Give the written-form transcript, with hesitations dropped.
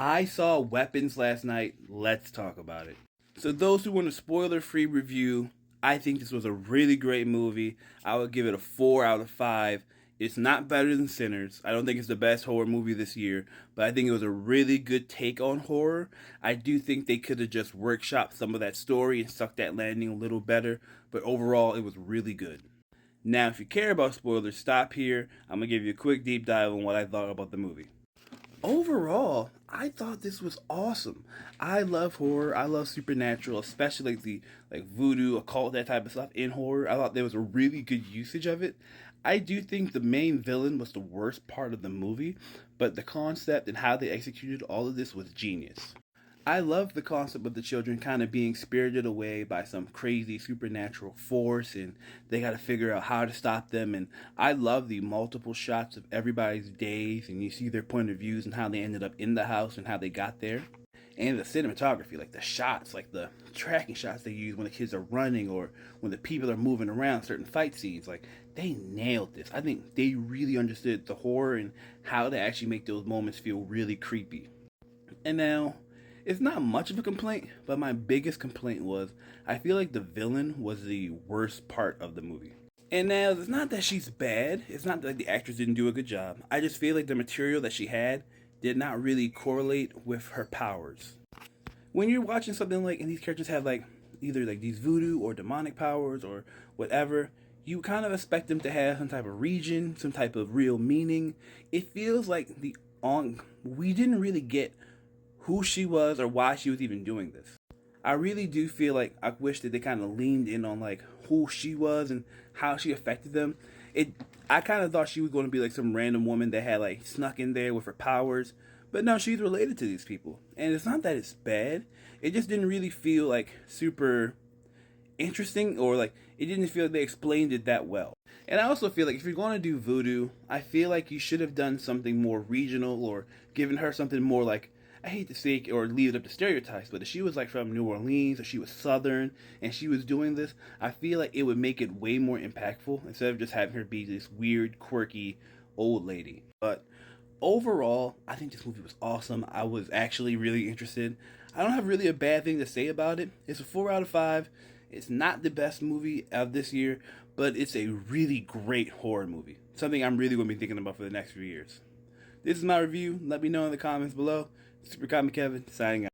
I saw Weapons last night. Let's talk about it. So, those who want a spoiler free review, I think this was a really great movie. I would give it a 4 out of 5. It's not better than Sinners. I don't think it's the best horror movie this year, but I think it was a really good take on horror. I do think they could have just workshopped some of that story and stuck that landing a little better, but overall, it was really good. Now, if you care about spoilers, stop here. I'm going to give you a quick deep dive on what I thought about the movie. Overall, I thought this was awesome. I love horror. I love supernatural, especially like the voodoo, occult, that type of stuff in horror. I thought there was a really good usage of it. I do think the main villain was the worst part of the movie, but the concept and how they executed all of this was genius. I love the concept of the children kind of being spirited away by some crazy supernatural force and they got to figure out how to stop them. And I love the multiple shots of everybody's days and you see their point of views and how they ended up in the house and how they got there. And the cinematography, like the shots, like the tracking shots they use when the kids are running or when the people are moving around certain fight scenes, like they nailed this. I think they really understood the horror and how to actually make those moments feel really creepy. And now, it's not much of a complaint, but my biggest complaint was I feel like the villain was the worst part of the movie. And now, it's not that she's bad, it's not that the actress didn't do a good job. I just feel like the material that she had did not really correlate with her powers. When you're watching something like, and these characters have like either like these voodoo or demonic powers or whatever, you kind of expect them to have some type of region, some type of real meaning. It feels like we didn't really get who she was or why she was even doing this. I really do feel like I wish that they kind of leaned in on like who she was and how she affected them. It I kind of thought she was going to be like some random woman that had like snuck in there with her powers, but no, she's related to these people. And it's not that it's bad. It just didn't really feel like super interesting or like it didn't feel like they explained it that well. And I also feel like if you're going to do voodoo, I feel like you should have done something more regional or given her something more like I hate to say it or leave it up to stereotypes, but if she was like from New Orleans or she was Southern and she was doing this, I feel like it would make it way more impactful instead of just having her be this weird, quirky old lady. But overall, I think this movie was awesome. I was actually really interested. I don't have really a bad thing to say about it. It's a 4 out of 5. It's not the best movie of this year, but it's a really great horror movie. Something I'm really going to be thinking about for the next few years. This is my review. Let me know in the comments below. Super Comic Kevin, signing out.